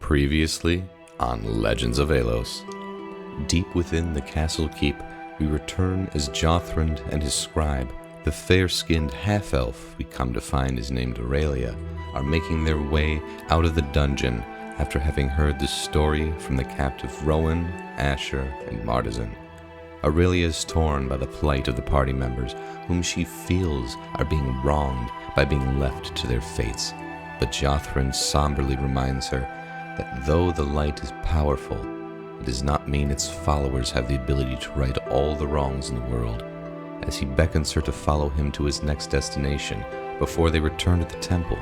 Previously on Legends of Aelos. Deep within the castle keep, we return as Jothrand and his scribe, the fair-skinned half-elf we come to find is named Aurelia, are making their way out of the dungeon after having heard the story from the captive Rowan, Asher, and Martizan. Aurelia is torn by the plight of the party members, whom she feels are being wronged by being left to their fates, but Jothrand somberly reminds her that though the light is powerful, it does not mean its followers have the ability to right all the wrongs in the world, as he beckons her to follow him to his next destination before they return to the temple,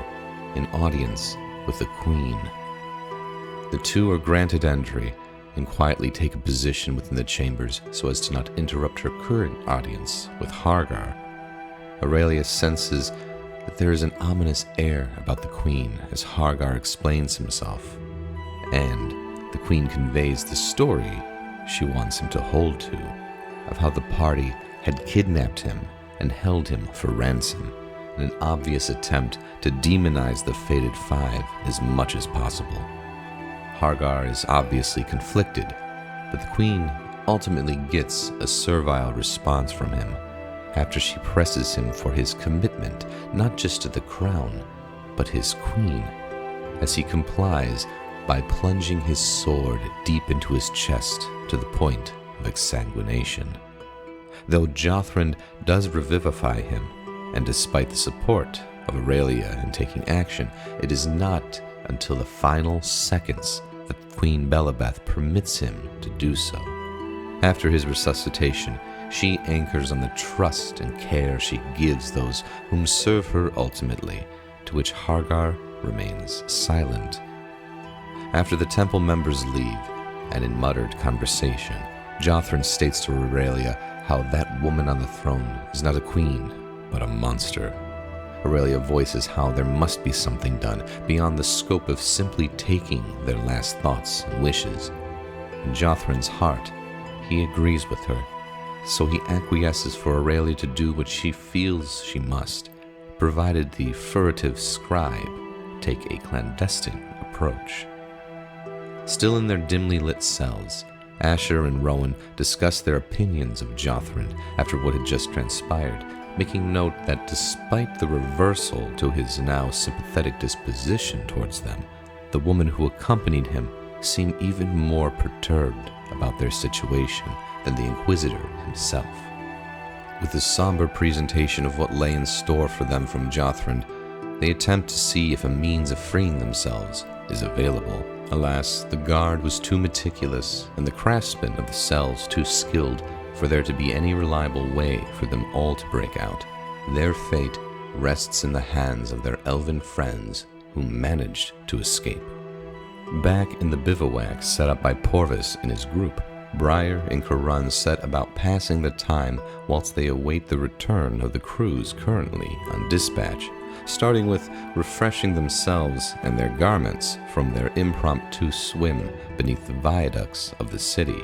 in audience with the Queen. The two are granted entry and quietly take a position within the chambers so as to not interrupt her current audience with Hargar. Aurelia senses that there is an ominous air about the Queen as Hargar explains himself, and the Queen conveys the story she wants him to hold to, of how the party had kidnapped him and held him for ransom, in an obvious attempt to demonize the Fated Five as much as possible. Hargar is obviously conflicted, but the Queen ultimately gets a servile response from him after she presses him for his commitment not just to the crown, but his queen, as he complies by plunging his sword deep into his chest to the point of exsanguination. Though Jothrand does revivify him, and despite the support of Aurelia in taking action, it is not until the final seconds that Queen Belabeth permits him to do so. After his resuscitation, she anchors on the trust and care she gives those whom serve her ultimately, to which Hargar remains silent. After the temple members leave, and in muttered conversation, Jothrand states to Aurelia how that woman on the throne is not a queen, but a monster. Aurelia voices how there must be something done beyond the scope of simply taking their last thoughts and wishes. In Jothrand's heart, he agrees with her, so he acquiesces for Aurelia to do what she feels she must, provided the furtive scribe take a clandestine approach. Still in their dimly lit cells, Asher and Rowan discuss their opinions of Jothrand after what had just transpired, making note that despite the reversal to his now sympathetic disposition towards them, the woman who accompanied him seemed even more perturbed about their situation than the Inquisitor himself. With a somber presentation of what lay in store for them from Jothrand, they attempt to see if a means of freeing themselves is available. Alas, the guard was too meticulous and the craftsmen of the cells too skilled for there to be any reliable way for them all to break out. Their fate rests in the hands of their elven friends who managed to escape. Back in the bivouac set up by Porvis and his group, Briar and Corun set about passing the time whilst they await the return of the crews currently on dispatch, starting with refreshing themselves and their garments from their impromptu swim beneath the viaducts of the city.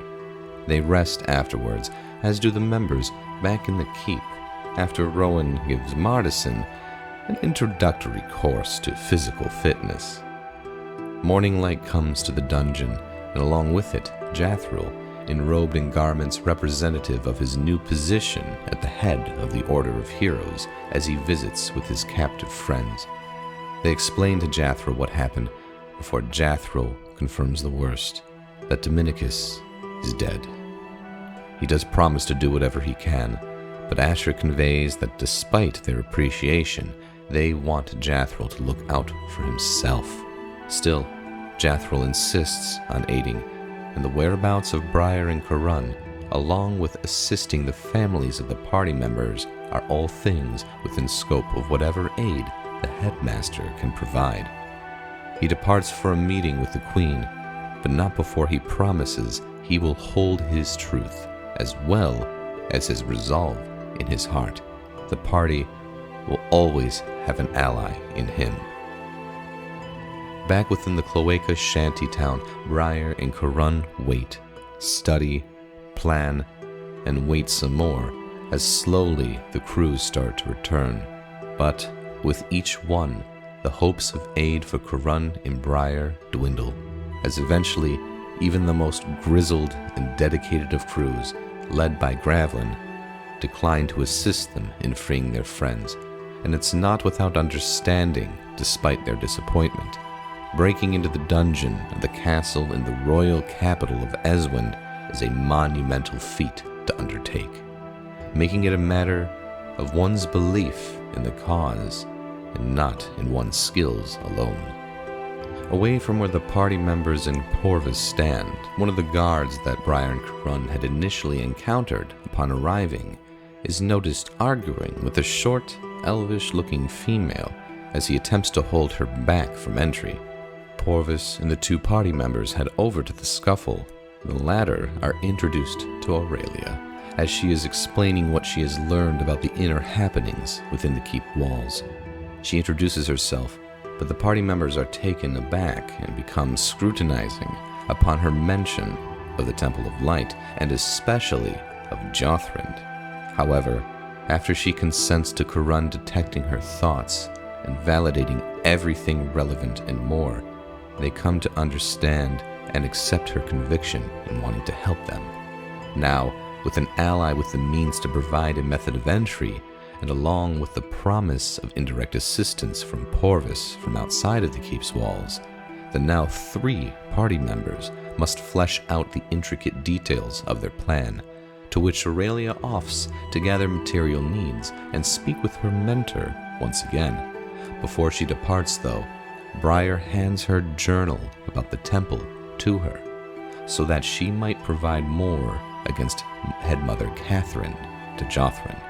They rest afterwards, as do the members back in the keep, after Rowan gives Martizan an introductory course to physical fitness. Morning light comes to the dungeon, and along with it, Jathril, enrobed in garments representative of his new position at the head of the Order of Heroes as he visits with his captive friends. They explain to Jathril what happened before Jathril confirms the worst, that Dominicus is dead. He does promise to do whatever he can, but Asher conveys that despite their appreciation, they want Jathril to look out for himself. Still, Jathril insists on aiding, and the whereabouts of Briar and Corun, along with assisting the families of the party members, are all things within scope of whatever aid the headmaster can provide. He departs for a meeting with the Queen, but not before he promises he will hold his truth as well as his resolve in his heart. The party will always have an ally in him. Back within the cloaca shantytown, Briar and Corun wait, study, plan, and wait some more as slowly the crews start to return. But with each one, the hopes of aid for Corun and Briar dwindle. as eventually even the most grizzled and dedicated of crews, led by Gravlin, decline to assist them in freeing their friends, and it's not without understanding, despite their disappointment. Breaking into the dungeon of the castle in the royal capital of Eswind is a monumental feat to undertake, making it a matter of one's belief in the cause and not in one's skills alone. Away from where the party members in Porvis stand, one of the guards that Briar and Karun had initially encountered upon arriving is noticed arguing with a short, elvish-looking female as he attempts to hold her back from entry. Porvis and the two party members head over to the scuffle. The latter are introduced to Aurelia, as she is explaining what she has learned about the inner happenings within the keep walls. She introduces herself, but the party members are taken aback and become scrutinizing upon her mention of the Temple of Light, and especially of Jothrond. However, after she consents to Karun detecting her thoughts and validating everything relevant and more, they come to understand and accept her conviction in wanting to help them. Now, with an ally with the means to provide a method of entry, and along with the promise of indirect assistance from Porvis from outside of the keep's walls, the now 3 party members must flesh out the intricate details of their plan, to which Aurelia offs to gather material needs and speak with her mentor once again. Before she departs, though, Briar hands her journal about the temple to her, so that she might provide more against Headmother Catherine to Jothrond.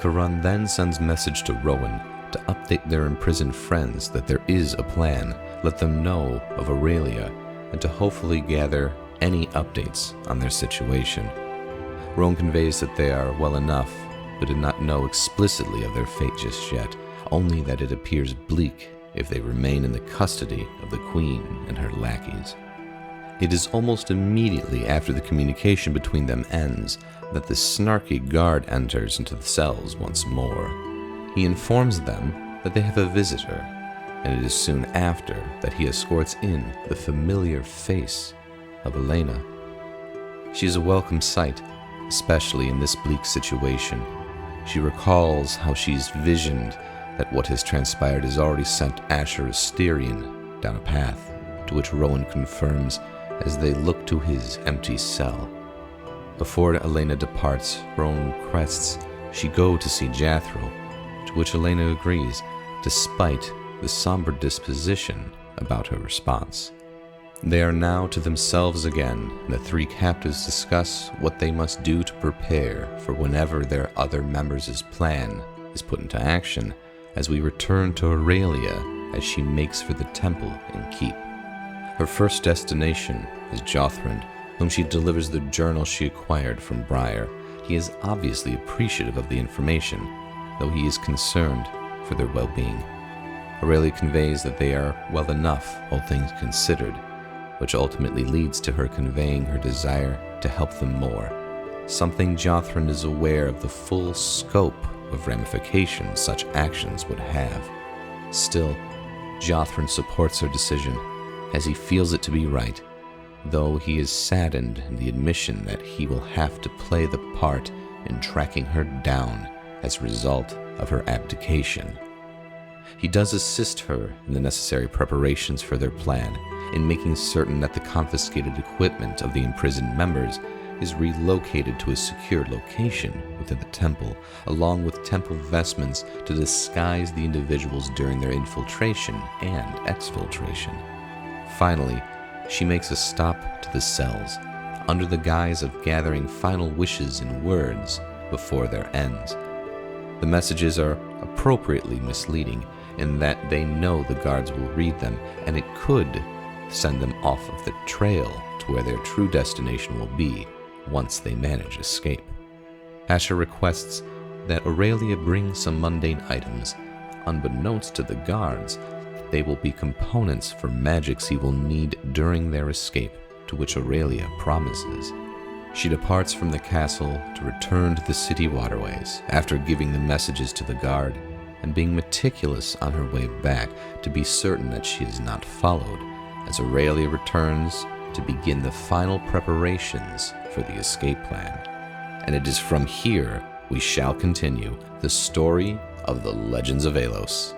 Karun then sends message to Rowan to update their imprisoned friends that there is a plan, let them know of Aurelia, and to hopefully gather any updates on their situation. Rowan conveys that they are well enough, but did not know explicitly of their fate just yet, only that it appears bleak if they remain in the custody of the Queen and her lackeys. It is almost immediately after the communication between them ends that the snarky guard enters into the cells once more. He informs them that they have a visitor, and it is soon after that he escorts in the familiar face of Elena. She is a welcome sight, especially in this bleak situation. She recalls how she's visioned that what has transpired has already sent Asher Asterion down a path, to which Rowan confirms as they look to his empty cell. Before Elena departs, Rowan requests she go to see Jathro, to which Elena agrees, despite the somber disposition about her response. They are now to themselves again, and the 3 captives discuss what they must do to prepare for whenever their other members' plan is put into action, as we return to Aurelia as she makes for the temple and keep. Her first destination is Jothrond, whom she delivers the journal she acquired from Briar. He is obviously appreciative of the information, though he is concerned for their well-being. Aurelia conveys that they are well enough, all things considered, which ultimately leads to her conveying her desire to help them more, something Jothrond is aware of the full scope of ramifications such actions would have. Still, Jothrond supports her decision, as he feels it to be right, though he is saddened in the admission that he will have to play the part in tracking her down as a result of her abdication. He does assist her in the necessary preparations for their plan, in making certain that the confiscated equipment of the imprisoned members is relocated to a secure location within the temple, along with temple vestments to disguise the individuals during their infiltration and exfiltration. Finally, she makes a stop to the cells, under the guise of gathering final wishes and words before their ends. The messages are appropriately misleading in that they know the guards will read them, and it could send them off of the trail to where their true destination will be once they manage escape. Asher requests that Aurelia bring some mundane items. Unbeknownst to the guards, they will be components for magics he will need during their escape, to which Aurelia promises. She departs from the castle to return to the city waterways after giving the messages to the guard and being meticulous on her way back to be certain that she is not followed, as Aurelia returns to begin the final preparations for the escape plan. And it is from here we shall continue the story of the Legends of Aelos.